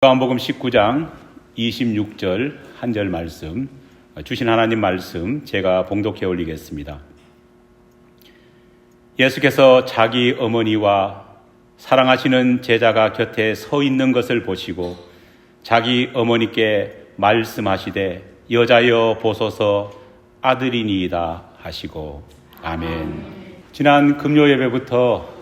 요한복음 19장 26절 한 절 말씀, 주신 하나님 말씀 제가 봉독해 올리겠습니다. 예수께서 자기 어머니와 사랑하시는 제자가 곁에 서 있는 것을 보시고 자기 어머니께 말씀하시되 여자여 보소서 아들이니이다 하시고 아멘. 지난 금요 예배부터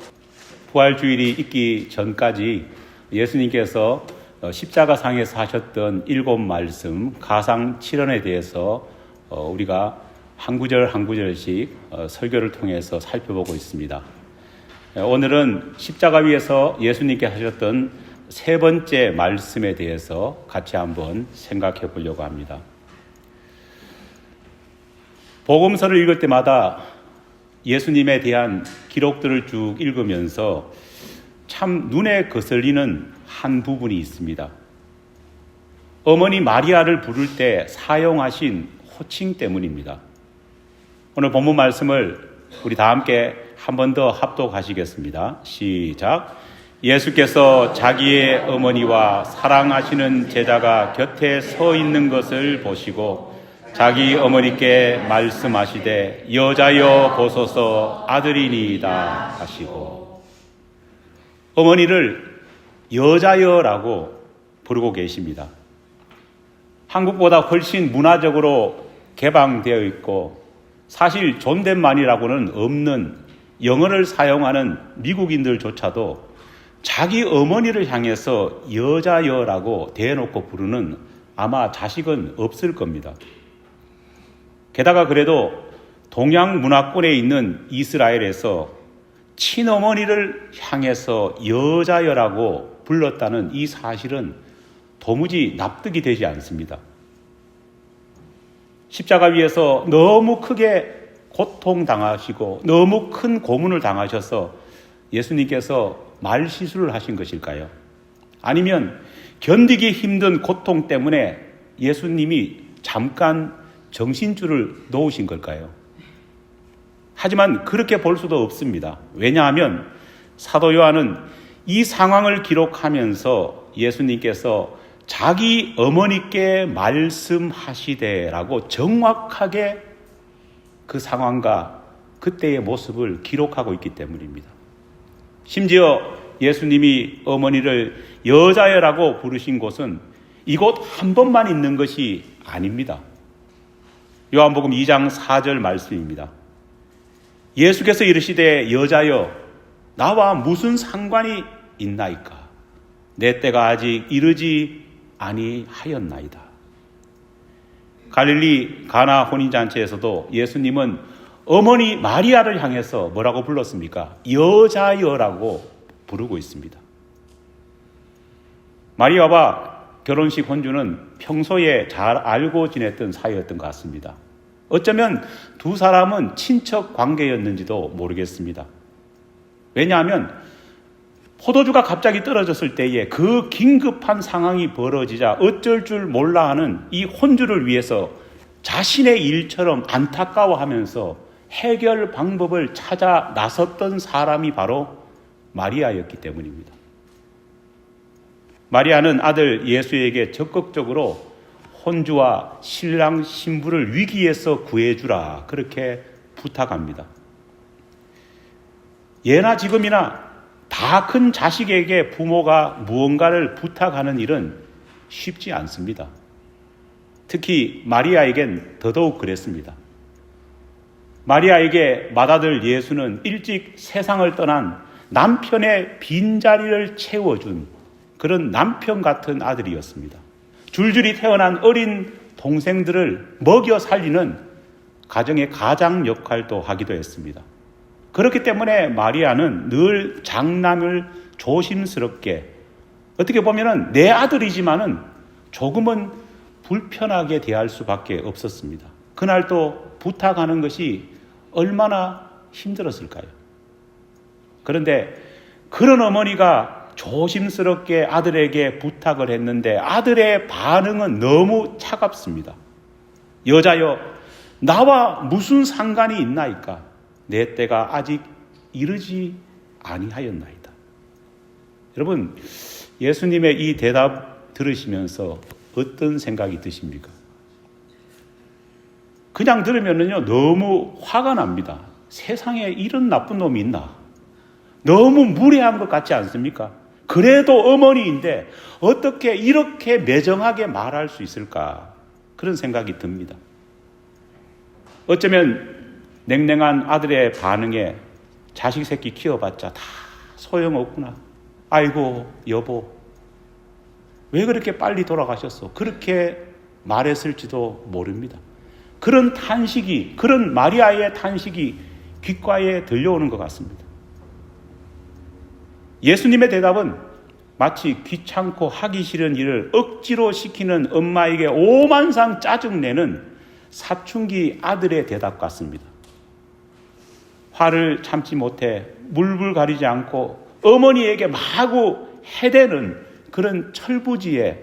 부활주일이 있기 전까지 예수님께서 십자가상에서 하셨던 7 말씀 가상 7언에 대해서 우리가 한 구절 한 구절씩 설교를 통해서 살펴보고 있습니다. 오늘은 십자가 위에서 예수님께 하셨던 3번째 말씀에 대해서 같이 한번 생각해 보려고 합니다. 복음서를 읽을 때마다 예수님에 대한 기록들을 쭉 읽으면서 참 눈에 거슬리는 한 부분이 있습니다. 어머니 마리아를 부를 때 사용하신 호칭 때문입니다. 오늘 본문 말씀을 우리 다 함께 한 번 더 합독하시겠습니다. 시작. 예수께서 자기의 어머니와 사랑하시는 제자가 곁에 서 있는 것을 보시고 자기 어머니께 말씀하시되 여자여 보소서 아들이니이다 하시고, 어머니를 여자여라고 부르고 계십니다. 한국보다 훨씬 문화적으로 개방되어 있고 사실 존댓말이라고는 없는 영어를 사용하는 미국인들조차도 자기 어머니를 향해서 여자여라고 대놓고 부르는 아마 자식은 없을 겁니다. 게다가 그래도 동양 문화권에 있는 이스라엘에서 친어머니를 향해서 여자여라고 불렀다는 이 사실은 도무지 납득이 되지 않습니다. 십자가 위에서 너무 크게 고통당하시고 너무 큰 고문을 당하셔서 예수님께서 말실수를 하신 것일까요? 아니면 견디기 힘든 고통 때문에 예수님이 잠깐 정신줄을 놓으신 걸까요? 하지만 그렇게 볼 수도 없습니다. 왜냐하면 사도 요한은 이 상황을 기록하면서 예수님께서 자기 어머니께 말씀하시되라고 정확하게 그 상황과 그때의 모습을 기록하고 있기 때문입니다. 심지어 예수님이 어머니를 여자여라고 부르신 곳은 이곳 한 번만 있는 것이 아닙니다. 요한복음 2장 4절 말씀입니다. 예수께서 이르시되 여자여 나와 무슨 상관이 있나이까? 내 때가 아직 이르지 아니하였나이다. 갈릴리 가나 혼인잔치에서도 예수님은 어머니 마리아를 향해서 뭐라고 불렀습니까? 여자여라고 부르고 있습니다. 마리아와 결혼식 혼주는 평소에 잘 알고 지냈던 사이였던 것 같습니다. 어쩌면 두 사람은 친척 관계였는지도 모르겠습니다. 왜냐하면 포도주가 갑자기 떨어졌을 때에 그 긴급한 상황이 벌어지자 어쩔 줄 몰라 하는 이 혼주를 위해서 자신의 일처럼 안타까워하면서 해결 방법을 찾아 나섰던 사람이 바로 마리아였기 때문입니다. 마리아는 아들 예수에게 적극적으로 혼주와 신랑 신부를 위기에서 구해주라 그렇게 부탁합니다. 예나 지금이나 다 큰 자식에게 부모가 무언가를 부탁하는 일은 쉽지 않습니다. 특히 마리아에겐 더더욱 그랬습니다. 마리아에게 맏아들 예수는 일찍 세상을 떠난 남편의 빈자리를 채워준 그런 남편 같은 아들이었습니다. 줄줄이 태어난 어린 동생들을 먹여 살리는 가정의 가장 역할도 하기도 했습니다. 그렇기 때문에 마리아는 늘 장남을 조심스럽게 어떻게 보면은 내 아들이지만은 조금은 불편하게 대할 수밖에 없었습니다. 그날 또 부탁하는 것이 얼마나 힘들었을까요? 그런데 그런 어머니가 조심스럽게 아들에게 부탁을 했는데 아들의 반응은 너무 차갑습니다. 여자여, 나와 무슨 상관이 있나이까? 내 때가 아직 이르지 아니하였나이다. 여러분, 예수님의 이 대답 들으시면서 어떤 생각이 드십니까? 그냥 들으면요 너무 화가 납니다. 세상에 이런 나쁜 놈이 있나? 너무 무례한 것 같지 않습니까? 그래도 어머니인데 어떻게 이렇게 매정하게 말할 수 있을까? 그런 생각이 듭니다. 어쩌면 냉랭한 아들의 반응에 자식 새끼 키워봤자 다 소용없구나. 아이고 여보, 왜 그렇게 빨리 돌아가셨어? 그렇게 말했을지도 모릅니다. 그런 탄식이, 그런 마리아의 탄식이 귓가에 들려오는 것 같습니다. 예수님의 대답은 마치 귀찮고 하기 싫은 일을 억지로 시키는 엄마에게 오만상 짜증내는 사춘기 아들의 대답 같습니다. 화를 참지 못해 물불 가리지 않고 어머니에게 마구 해대는 그런 철부지의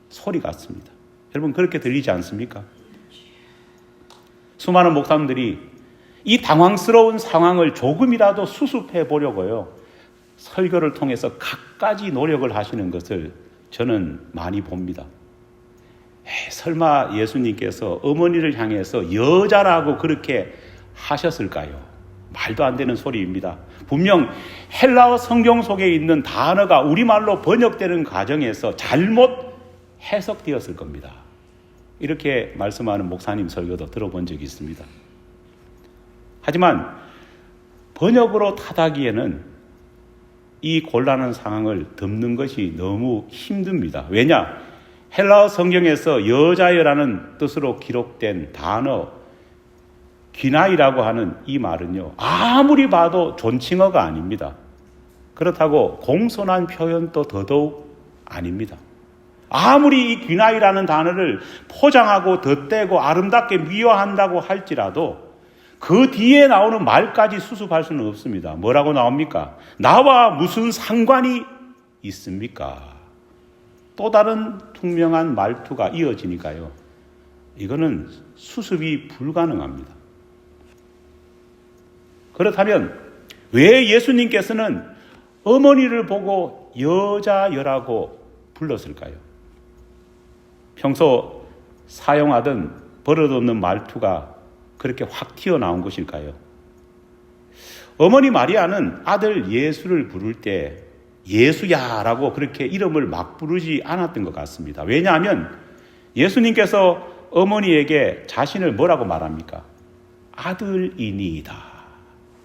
소리 같습니다. 여러분, 그렇게 들리지 않습니까? 수많은 목사님들이 이 당황스러운 상황을 조금이라도 수습해 보려고요, 설교를 통해서 갖가지 노력을 하시는 것을 저는 많이 봅니다. 설마 예수님께서 어머니를 향해서 여자라고 그렇게 하셨을까요? 말도 안 되는 소리입니다. 분명 헬라어 성경 속에 있는 단어가 우리말로 번역되는 과정에서 잘못 해석되었을 겁니다. 이렇게 말씀하는 목사님 설교도 들어본 적이 있습니다. 하지만 번역으로 타다기에는 이 곤란한 상황을 덮는 것이 너무 힘듭니다. 왜냐? 헬라어 성경에서 여자여라는 뜻으로 기록된 단어 귀나이라고 하는 이 말은요, 아무리 봐도 존칭어가 아닙니다. 그렇다고 공손한 표현도 더더욱 아닙니다. 아무리 이 귀나이라는 단어를 포장하고 덧대고 아름답게 미화한다고 할지라도 그 뒤에 나오는 말까지 수습할 수는 없습니다. 뭐라고 나옵니까? 나와 무슨 상관이 있습니까? 또 다른 투명한 말투가 이어지니까요, 이거는 수습이 불가능합니다. 그렇다면 왜 예수님께서는 어머니를 보고 여자여라고 불렀을까요? 평소 사용하던 버릇없는 말투가 그렇게 확 튀어나온 것일까요? 어머니 마리아는 아들 예수를 부를 때 예수야라고 그렇게 이름을 막 부르지 않았던 것 같습니다. 왜냐하면 예수님께서 어머니에게 자신을 뭐라고 말합니까? 아들이니이다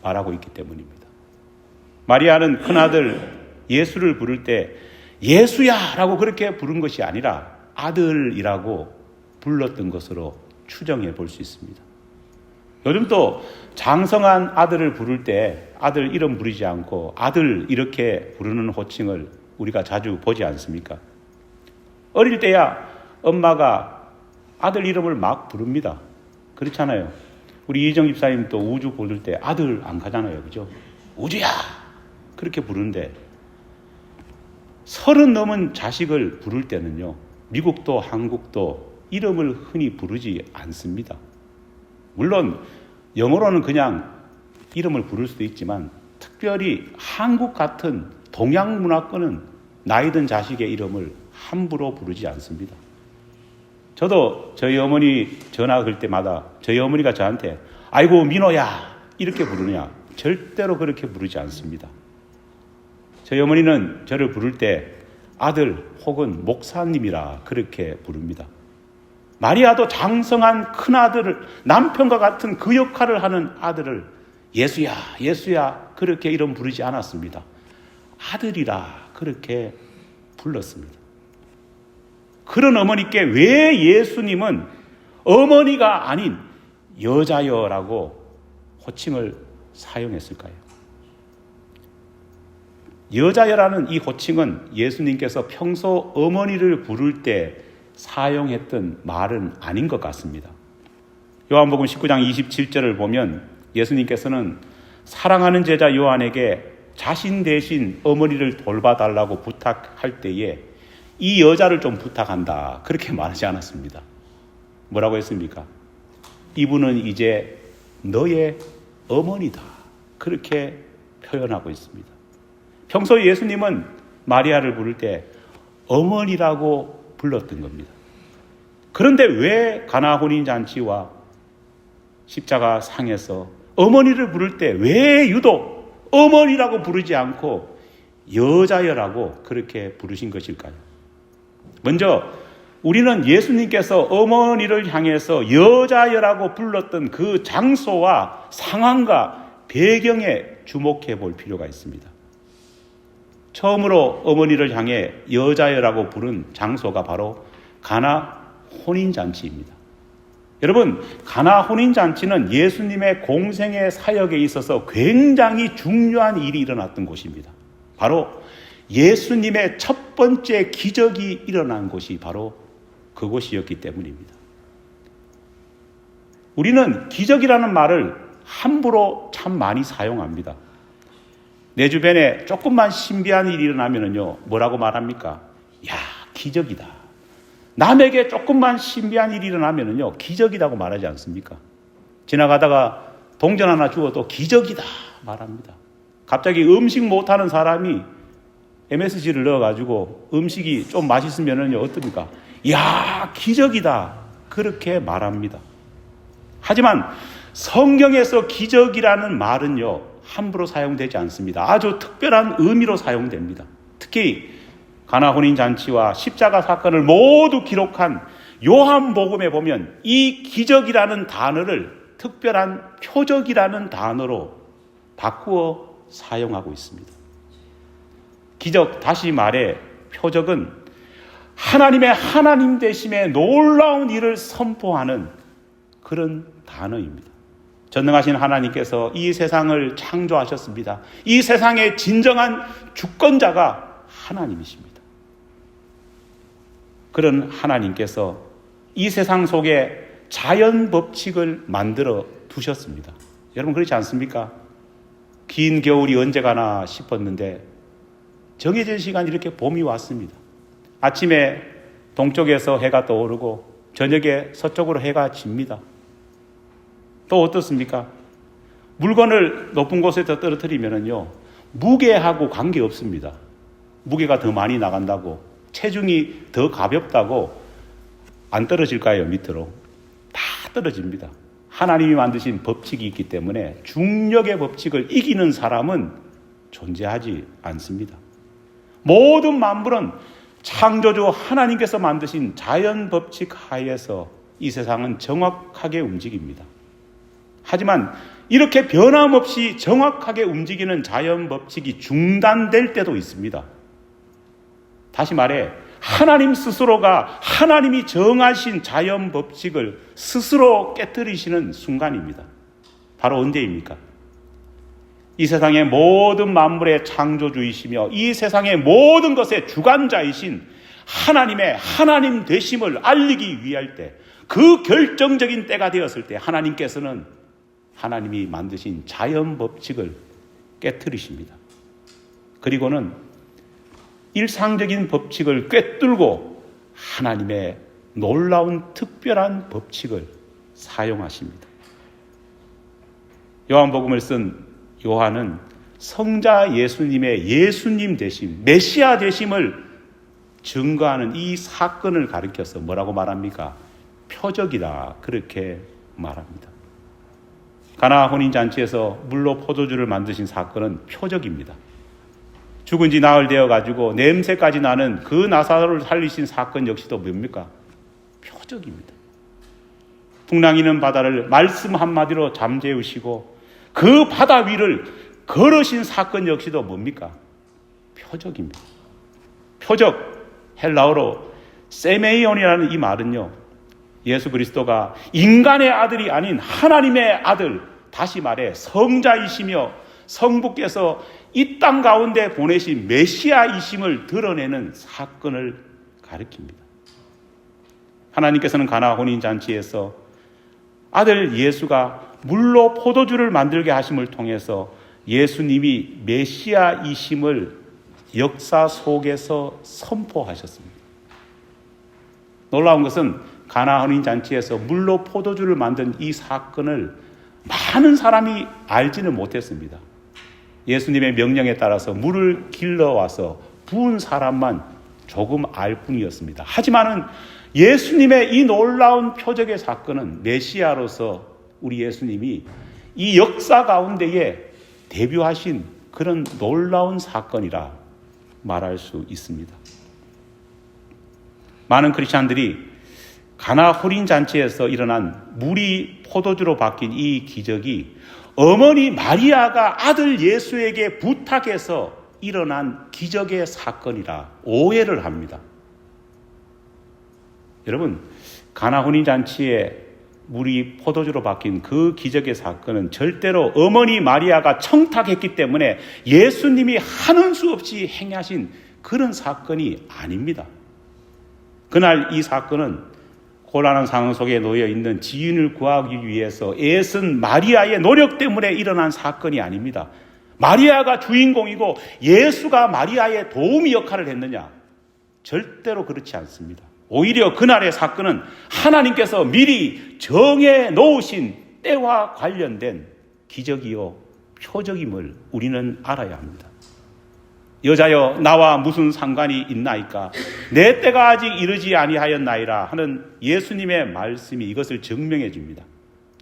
말하고 있기 때문입니다. 마리아는 큰아들 예수를 부를 때 예수야라고 그렇게 부른 것이 아니라 아들이라고 불렀던 것으로 추정해 볼 수 있습니다. 요즘 또 장성한 아들을 부를 때 아들 이름 부르지 않고 아들 이렇게 부르는 호칭을 우리가 자주 보지 않습니까? 어릴 때야 엄마가 아들 이름을 막 부릅니다. 그렇잖아요. 우리 이정 집사님 또 우주 부를 때 아들 안 가잖아요. 그죠? 우주야! 그렇게 부르는데 30 넘은 자식을 부를 때는요, 미국도 한국도 이름을 흔히 부르지 않습니다. 물론 영어로는 그냥 이름을 부를 수도 있지만 특별히 한국 같은 동양 문화권은 나이 든 자식의 이름을 함부로 부르지 않습니다. 저도 저희 어머니 전화 걸 때마다 저희 어머니가 저한테 아이고 민호야 이렇게 부르냐, 절대로 그렇게 부르지 않습니다. 저희 어머니는 저를 부를 때 아들 혹은 목사님이라 그렇게 부릅니다. 마리아도 장성한 큰아들을, 남편과 같은 그 역할을 하는 아들을 예수야 예수야 그렇게 이름 부르지 않았습니다. 아들이라 그렇게 불렀습니다. 그런 어머니께 왜 예수님은 어머니가 아닌 여자여라고 호칭을 사용했을까요? 여자여라는 이 호칭은 예수님께서 평소 어머니를 부를 때 사용했던 말은 아닌 것 같습니다. 요한복음 19장 27절을 보면 예수님께서는 사랑하는 제자 요한에게 자신 대신 어머니를 돌봐달라고 부탁할 때에 이 여자를 좀 부탁한다, 그렇게 말하지 않았습니다. 뭐라고 했습니까? 이분은 이제 너의 어머니다, 그렇게 표현하고 있습니다. 평소에 예수님은 마리아를 부를 때 어머니라고 불렀던 겁니다. 그런데 왜 가나 혼인잔치와 십자가 상에서 어머니를 부를 때 왜 유독 어머니라고 부르지 않고 여자여라고 그렇게 부르신 것일까요? 먼저 우리는 예수님께서 어머니를 향해서 여자여라고 불렀던 그 장소와 상황과 배경에 주목해 볼 필요가 있습니다. 처음으로 어머니를 향해 여자여라고 부른 장소가 바로 가나 혼인잔치입니다. 여러분, 가나 혼인잔치는 예수님의 공생의 사역에 있어서 굉장히 중요한 일이 일어났던 곳입니다. 바로 예수님의 첫 번째 기적이 일어난 곳이 바로 그곳이었기 때문입니다. 우리는 기적이라는 말을 함부로 참 많이 사용합니다. 내 주변에 조금만 신비한 일이 일어나면요, 뭐라고 말합니까? 야, 기적이다. 남에게 조금만 신비한 일이 일어나면요, 기적이라고 말하지 않습니까? 지나가다가 동전 하나 주워도 기적이다 말합니다. 갑자기 음식 못하는 사람이 MSG를 넣어가지고 음식이 좀 맛있으면요, 어떻습니까? 야, 기적이다, 그렇게 말합니다. 하지만 성경에서 기적이라는 말은요, 함부로 사용되지 않습니다. 아주 특별한 의미로 사용됩니다. 특히 가나 혼인잔치와 십자가 사건을 모두 기록한 요한복음에 보면 이 기적이라는 단어를 특별한 표적이라는 단어로 바꾸어 사용하고 있습니다. 기적, 다시 말해 표적은 하나님의 하나님 되심의 놀라운 일을 선포하는 그런 단어입니다. 전능하신 하나님께서 이 세상을 창조하셨습니다. 이 세상의 진정한 주권자가 하나님이십니다. 그런 하나님께서 이 세상 속에 자연 법칙을 만들어 두셨습니다. 여러분, 그렇지 않습니까? 긴 겨울이 언제 가나 싶었는데 정해진 시간 이렇게 봄이 왔습니다. 아침에 동쪽에서 해가 떠오르고 저녁에 서쪽으로 해가 집니다. 또 어떻습니까? 물건을 높은 곳에서 떨어뜨리면요, 무게하고 관계없습니다. 무게가 더 많이 나간다고, 체중이 더 가볍다고 안 떨어질까요? 밑으로. 다 떨어집니다. 하나님이 만드신 법칙이 있기 때문에 중력의 법칙을 이기는 사람은 존재하지 않습니다. 모든 만물은 창조주 하나님께서 만드신 자연 법칙 하에서 이 세상은 정확하게 움직입니다. 하지만 이렇게 변함없이 정확하게 움직이는 자연 법칙이 중단될 때도 있습니다. 다시 말해 하나님 스스로가 하나님이 정하신 자연 법칙을 스스로 깨뜨리시는 순간입니다. 바로 언제입니까? 이 세상의 모든 만물의 창조주이시며 이 세상의 모든 것의 주관자이신 하나님의 하나님 되심을 알리기 위할 때, 그 결정적인 때가 되었을 때 하나님께서는 하나님이 만드신 자연 법칙을 깨뜨리십니다. 그리고는 일상적인 법칙을 꿰뚫고 하나님의 놀라운 특별한 법칙을 사용하십니다. 요한복음을 쓴 요한은 성자 예수님의 예수님 되심, 메시아 되심을 증거하는 이 사건을 가리켜서 뭐라고 말합니까? 표적이다, 그렇게 말합니다. 가나 혼인잔치에서 물로 포도주를 만드신 사건은 표적입니다. 죽은 지 나흘 되어가지고 냄새까지 나는 그 나사로를 살리신 사건 역시도 뭡니까? 표적입니다. 풍랑이는 바다를 말씀 한마디로 잠재우시고 그 바다 위를 걸으신 사건 역시도 뭡니까? 표적입니다. 표적, 헬라어로 세메이온이라는 이 말은요, 예수 그리스도가 인간의 아들이 아닌 하나님의 아들, 다시 말해 성자이시며 성부께서 이 땅 가운데 보내신 메시아이심을 드러내는 사건을 가리킵니다. 하나님께서는 가나 혼인잔치에서 아들 예수가 물로 포도주를 만들게 하심을 통해서 예수님이 메시아이심을 역사 속에서 선포하셨습니다. 놀라운 것은 가나 혼인잔치에서 물로 포도주를 만든 이 사건을 많은 사람이 알지는 못했습니다. 예수님의 명령에 따라서 물을 길러와서 부은 사람만 조금 알 뿐이었습니다. 하지만은 예수님의 이 놀라운 표적의 사건은 메시아로서 우리 예수님이 이 역사 가운데에 데뷔하신 그런 놀라운 사건이라 말할 수 있습니다. 많은 크리스찬들이 가나 혼인잔치에서 일어난 물이 포도주로 바뀐 이 기적이 어머니 마리아가 아들 예수에게 부탁해서 일어난 기적의 사건이라 오해를 합니다. 여러분, 가나 혼인잔치에 물이 포도주로 바뀐 그 기적의 사건은 절대로 어머니 마리아가 청탁했기 때문에 예수님이 하는 수 없이 행하신 그런 사건이 아닙니다. 그날 이 사건은 곤란한 상황 속에 놓여 있는 지인을 구하기 위해서 애쓴 마리아의 노력 때문에 일어난 사건이 아닙니다. 마리아가 주인공이고 예수가 마리아의 도우미 역할을 했느냐? 절대로 그렇지 않습니다. 오히려 그날의 사건은 하나님께서 미리 정해 놓으신 때와 관련된 기적이요 표적임을 우리는 알아야 합니다. 여자여 나와 무슨 상관이 있나이까? 내 때가 아직 이르지 아니하였나이라 하는 예수님의 말씀이 이것을 증명해 줍니다.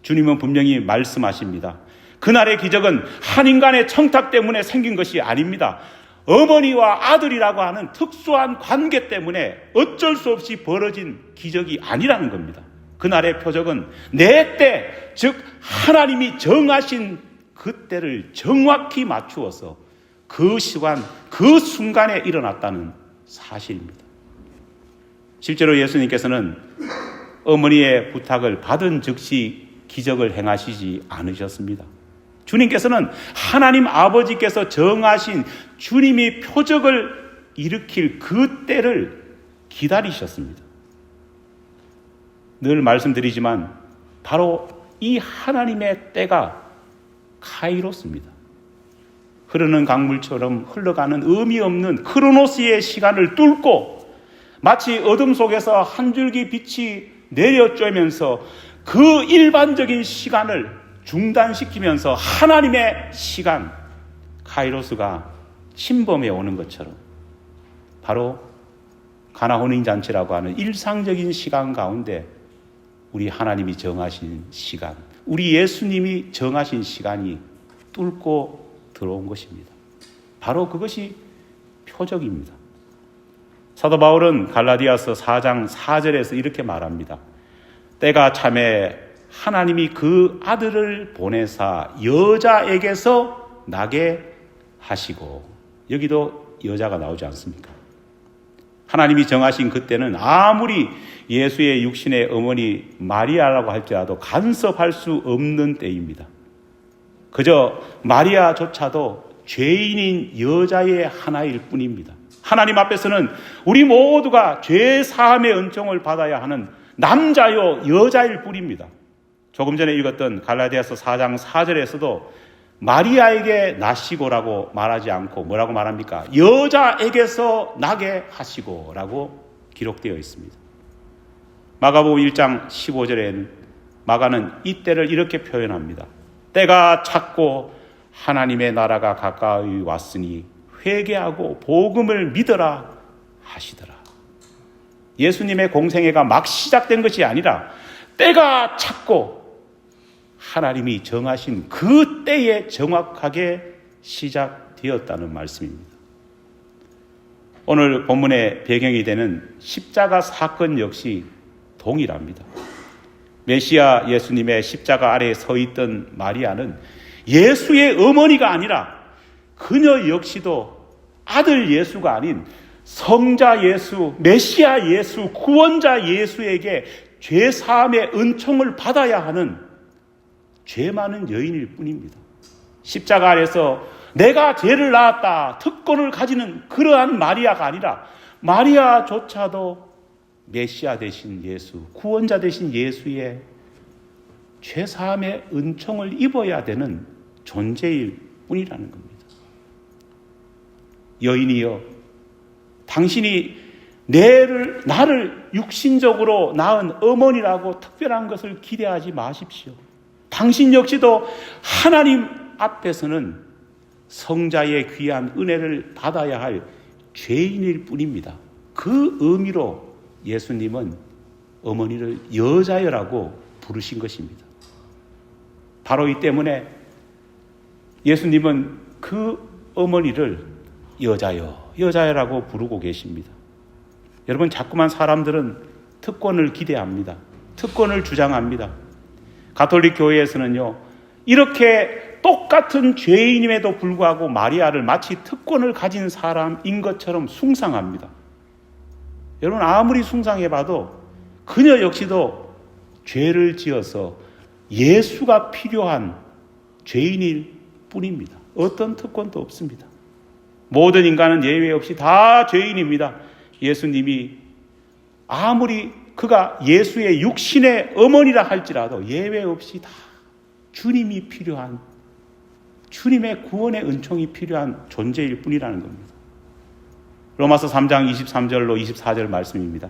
주님은 분명히 말씀하십니다. 그날의 기적은 한 인간의 청탁 때문에 생긴 것이 아닙니다. 어머니와 아들이라고 하는 특수한 관계 때문에 어쩔 수 없이 벌어진 기적이 아니라는 겁니다. 그날의 표적은 내 때, 즉 하나님이 정하신 그 때를 정확히 맞추어서 그 시간, 그 순간에 일어났다는 사실입니다. 실제로 예수님께서는 어머니의 부탁을 받은 즉시 기적을 행하시지 않으셨습니다. 주님께서는 하나님 아버지께서 정하신 주님이 표적을 일으킬 그 때를 기다리셨습니다. 늘 말씀드리지만 바로 이 하나님의 때가 카이로스입니다. 흐르는 강물처럼 흘러가는 의미 없는 크로노스의 시간을 뚫고 마치 어둠 속에서 한 줄기 빛이 내려쬐면서 그 일반적인 시간을 중단시키면서 하나님의 시간, 카이로스가 침범해 오는 것처럼 바로 가나 혼인잔치라고 하는 일상적인 시간 가운데 우리 하나님이 정하신 시간, 우리 예수님이 정하신 시간이 뚫고 들어온 것입니다. 바로 그것이 표적입니다. 사도 바울은 갈라디아서 4장 4절에서 이렇게 말합니다. 때가 참에 하나님이 그 아들을 보내사 여자에게서 나게 하시고, 여기도 여자가 나오지 않습니까? 하나님이 정하신 그때는 아무리 예수의 육신의 어머니 마리아라고 할지라도 간섭할 수 없는 때입니다. 그저 마리아조차도 죄인인 여자의 하나일 뿐입니다. 하나님 앞에서는 우리 모두가 죄 사함의 은총을 받아야 하는 남자요 여자일 뿐입니다. 조금 전에 읽었던 갈라디아서 4장 4절에서도 마리아에게 나시고라고 말하지 않고 뭐라고 말합니까? 여자에게서 나게 하시고라고 기록되어 있습니다. 마가복음 1장 15절에는 마가는 이 때를 이렇게 표현합니다. 때가 찼고 하나님의 나라가 가까이 왔으니 회개하고 복음을 믿어라 하시더라. 예수님의 공생애가 막 시작된 것이 아니라 때가 찼고 하나님이 정하신 그 때에 정확하게 시작되었다는 말씀입니다. 오늘 본문의 배경이 되는 십자가 사건 역시 동일합니다. 메시아 예수님의 십자가 아래에 서 있던 마리아는 예수의 어머니가 아니라 그녀 역시도 아들 예수가 아닌 성자 예수, 메시아 예수, 구원자 예수에게 죄사함의 은총을 받아야 하는 죄 많은 여인일 뿐입니다. 십자가 아래서 내가 죄를 낳았다, 특권을 가지는 그러한 마리아가 아니라 마리아조차도 메시아 되신 예수, 구원자 되신 예수의 죄사함의 은총을 입어야 되는 존재일 뿐이라는 겁니다. 여인이여, 당신이 나를 육신적으로 낳은 어머니라고 특별한 것을 기대하지 마십시오. 당신 역시도 하나님 앞에서는 성자의 귀한 은혜를 받아야 할 죄인일 뿐입니다. 그 의미로 예수님은 어머니를 여자여라고 부르신 것입니다. 바로 이 때문에 예수님은 그 어머니를 여자여라고 부르고 계십니다. 여러분, 자꾸만 사람들은 특권을 기대합니다. 특권을 주장합니다. 가톨릭 교회에서는요, 이렇게 똑같은 죄인임에도 불구하고 마리아를 마치 특권을 가진 사람인 것처럼 숭상합니다. 여러분, 아무리 숭상해봐도 그녀 역시도 죄를 지어서 예수가 필요한 죄인일 뿐입니다. 어떤 특권도 없습니다. 모든 인간은 예외 없이 다 죄인입니다. 예수님이 아무리 그가 예수의 육신의 어머니라 할지라도 예외 없이 다 주님이 필요한, 주님의 구원의 은총이 필요한 존재일 뿐이라는 겁니다. 로마서 3장 23절로 24절 말씀입니다.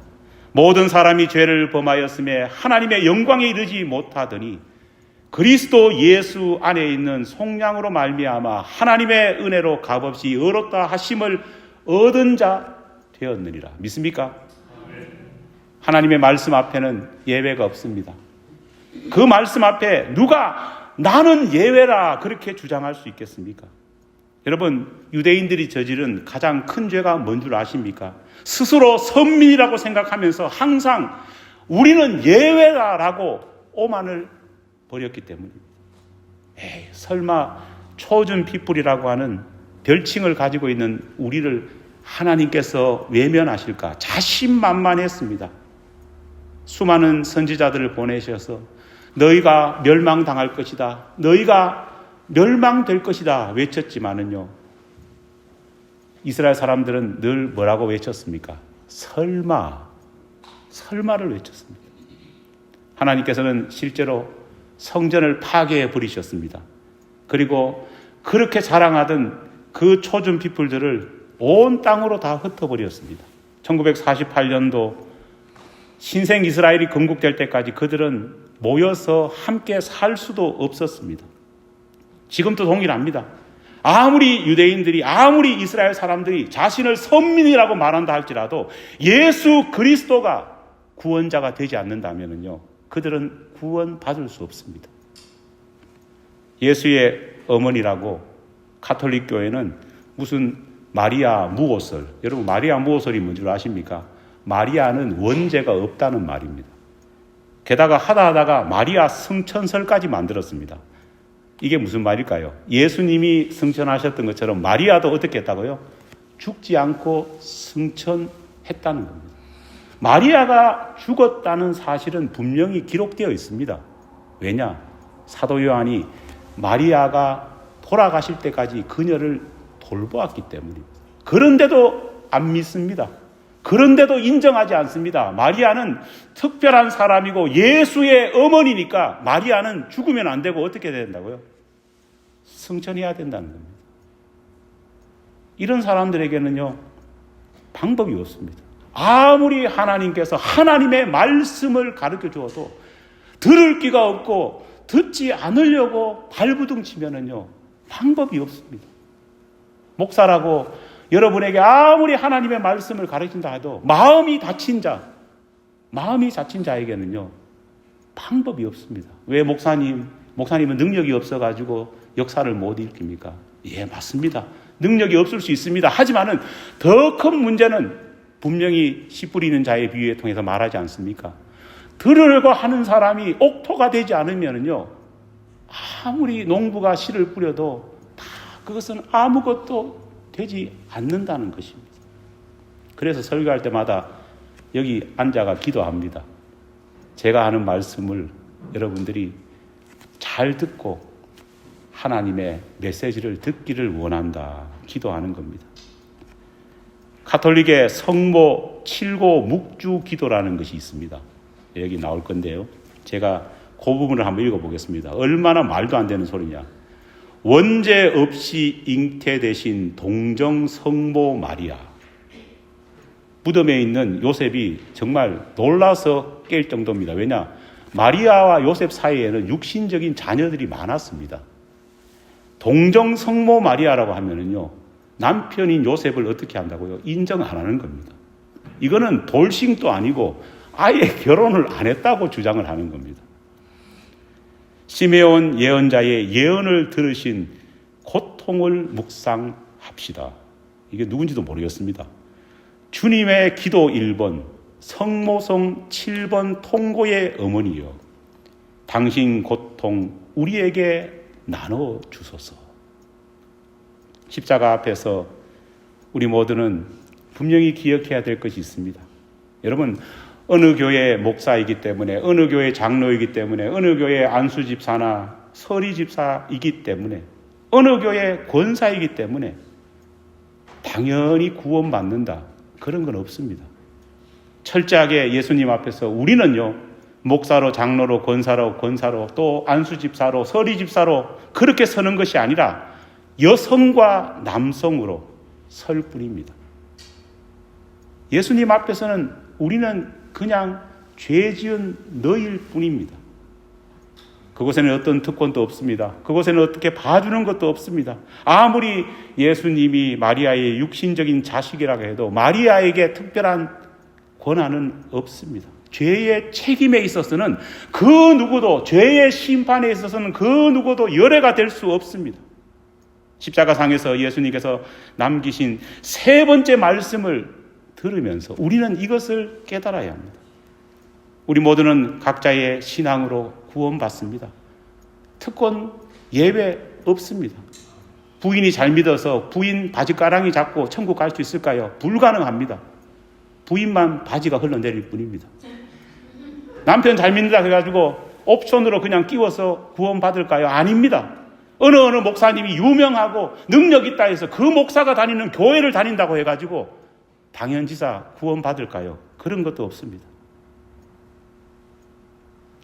모든 사람이 죄를 범하였음에 하나님의 영광에 이르지 못하더니 그리스도 예수 안에 있는 속량으로 말미암아 하나님의 은혜로 값없이 의롭다 하심을 얻은 자 되었느니라. 믿습니까? 하나님의 말씀 앞에는 예외가 없습니다. 그 말씀 앞에 누가 나는 예외라 그렇게 주장할 수 있겠습니까? 여러분, 유대인들이 저지른 가장 큰 죄가 뭔 줄 아십니까? 스스로 선민이라고 생각하면서 항상 우리는 예외라라고 오만을 버렸기 때문입니다. 설마 초준 피플이라고 하는 별칭을 가지고 있는 우리를 하나님께서 외면하실까? 자신만만했습니다. 수많은 선지자들을 보내셔서 너희가 멸망당할 것이다, 너희가 멸망될 것이다 외쳤지만은요, 이스라엘 사람들은 늘 뭐라고 외쳤습니까? 설마를 외쳤습니다. 하나님께서는 실제로 성전을 파괴해 버리셨습니다. 그리고 그렇게 자랑하던 그 초준 피플들을 온 땅으로 다 흩어버렸습니다. 1948년도 신생 이스라엘이 건국될 때까지 그들은 모여서 함께 살 수도 없었습니다. 지금도 동일합니다. 아무리 유대인들이, 아무리 이스라엘 사람들이 자신을 선민이라고 말한다 할지라도 예수 그리스도가 구원자가 되지 않는다면요, 그들은 구원받을 수 없습니다. 예수의 어머니라고 가톨릭 교회는 무슨 마리아 무오설, 여러분 마리아 무오설이 뭔지 아십니까? 마리아는 원죄가 없다는 말입니다. 게다가 하다가 마리아 승천설까지 만들었습니다. 이게 무슨 말일까요? 예수님이 승천하셨던 것처럼 마리아도 어떻게 했다고요? 죽지 않고 승천했다는 겁니다. 마리아가 죽었다는 사실은 분명히 기록되어 있습니다. 왜냐? 사도 요한이 마리아가 돌아가실 때까지 그녀를 돌보았기 때문입니다. 그런데도 안 믿습니다. 그런데도 인정하지 않습니다. 마리아는 특별한 사람이고 예수의 어머니니까 마리아는 죽으면 안 되고 어떻게 된다고요? 승천해야 된다는 겁니다. 이런 사람들에게는요, 방법이 없습니다. 아무리 하나님께서 하나님의 말씀을 가르쳐 주어도 들을 기가 없고 듣지 않으려고 발부둥 치면은요, 방법이 없습니다. 목사라고 여러분에게 아무리 하나님의 말씀을 가르친다 해도 마음이 다친 자에게는요, 방법이 없습니다. 왜 목사님은 능력이 없어가지고 역사를 못 일으킵니까? 예, 맞습니다. 능력이 없을 수 있습니다. 하지만은 더 큰 문제는 분명히 씨 뿌리는 자의 비유에 통해서 말하지 않습니까? 들으려고 하는 사람이 옥토가 되지 않으면은요, 아무리 농부가 씨를 뿌려도 다 그것은 아무것도 되지 않는다는 것입니다. 그래서 설교할 때마다 여기 앉아가 기도합니다. 제가 하는 말씀을 여러분들이 잘 듣고 하나님의 메시지를 듣기를 원한다. 기도하는 겁니다. 가톨릭의 성모 칠고 묵주 기도라는 것이 있습니다. 여기 나올 건데요. 제가 그 부분을 한번 읽어보겠습니다. 얼마나 말도 안 되는 소리냐. 원죄 없이 잉태되신 동정 성모 마리아. 무덤에 있는 요셉이 정말 놀라서 깰 정도입니다. 왜냐? 마리아와 요셉 사이에는 육신적인 자녀들이 많았습니다. 동정 성모 마리아라고 하면은요, 남편인 요셉을 어떻게 한다고요? 인정 안 하는 겁니다. 이거는 돌싱도 아니고 아예 결혼을 안 했다고 주장을 하는 겁니다. 시메온 예언자의 예언을 들으신 고통을 묵상합시다. 이게 누군지도 모르겠습니다. 주님의 기도 1번, 성모성 7번 통고의 어머니여, 당신 고통 우리에게 나눠 주소서. 십자가 앞에서 우리 모두는 분명히 기억해야 될 것이 있습니다. 여러분, 어느 교회 목사이기 때문에, 어느 교회 장로이기 때문에, 어느 교회 안수집사나 서리집사이기 때문에, 어느 교회 권사이기 때문에 당연히 구원받는다. 그런 건 없습니다. 철저하게 예수님 앞에서 우리는요, 목사로, 장로로, 권사로, 또 안수집사로, 서리집사로 그렇게 서는 것이 아니라 여성과 남성으로 설 뿐입니다. 예수님 앞에서는 우리는 그냥 죄 지은 너희일 뿐입니다. 그곳에는 어떤 특권도 없습니다. 그곳에는 어떻게 봐주는 것도 없습니다. 아무리 예수님이 마리아의 육신적인 자식이라고 해도 마리아에게 특별한 권한은 없습니다. 죄의 책임에 있어서는 그 누구도, 죄의 심판에 있어서는 그 누구도 열애가 될 수 없습니다. 십자가상에서 예수님께서 남기신 세 번째 말씀을 들으면서 우리는 이것을 깨달아야 합니다. 우리 모두는 각자의 신앙으로 구원받습니다. 특권 예외 없습니다. 부인이 잘 믿어서 부인 바지가랑이 잡고 천국 갈 수 있을까요? 불가능합니다. 부인만 바지가 흘러내릴 뿐입니다. 남편 잘 믿는다 해가지고 옵션으로 그냥 끼워서 구원받을까요? 아닙니다. 어느 목사님이 유명하고 능력 있다 해서 그 목사가 다니는 교회를 다닌다고 해가지고 당연지사 구원받을까요? 그런 것도 없습니다.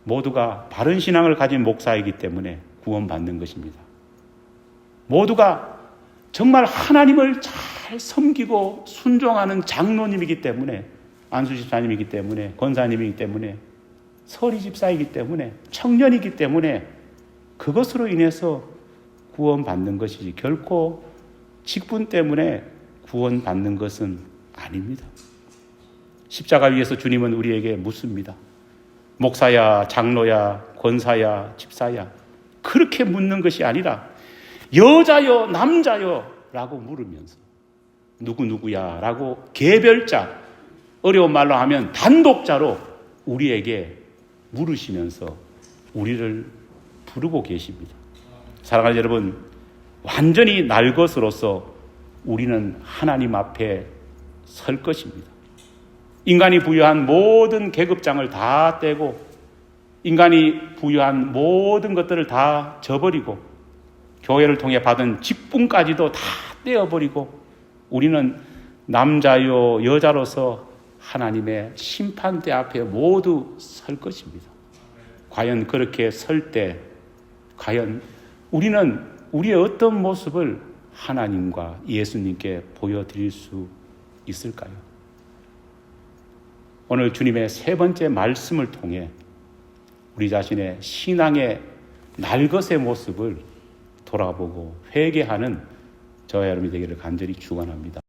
모두가 바른 신앙을 가진 목사이기 때문에 구원받는 것입니다. 모두가 정말 하나님을 잘 섬기고 순종하는 장로님이기 때문에, 안수집사님이기 때문에, 권사님이기 때문에, 서리집사이기 때문에, 청년이기 때문에 그것으로 인해서 구원받는 것이지 결코 직분 때문에 구원받는 것은 아닙니다. 십자가 위에서 주님은 우리에게 묻습니다. 목사야, 장로야, 권사야, 집사야, 그렇게 묻는 것이 아니라 여자요, 남자요 라고 물으면서 누구야 라고 개별자, 어려운 말로 하면 단독자로 우리에게 물으시면서 우리를 부르고 계십니다. 사랑하는 여러분, 완전히 날 것으로서 우리는 하나님 앞에 설 것입니다. 인간이 부여한 모든 계급장을 다 떼고, 인간이 부여한 모든 것들을 다 저버리고, 교회를 통해 받은 직분까지도 다 떼어버리고, 우리는 남자요 여자로서 하나님의 심판대 앞에 모두 설 것입니다. 과연 그렇게 설 때 과연 우리는 우리의 어떤 모습을 하나님과 예수님께 보여드릴 수 있을까요? 오늘 주님의 세 번째 말씀을 통해 우리 자신의 신앙의 날것의 모습을 돌아보고 회개하는 저와 여러분이 되기를 간절히 축원합니다.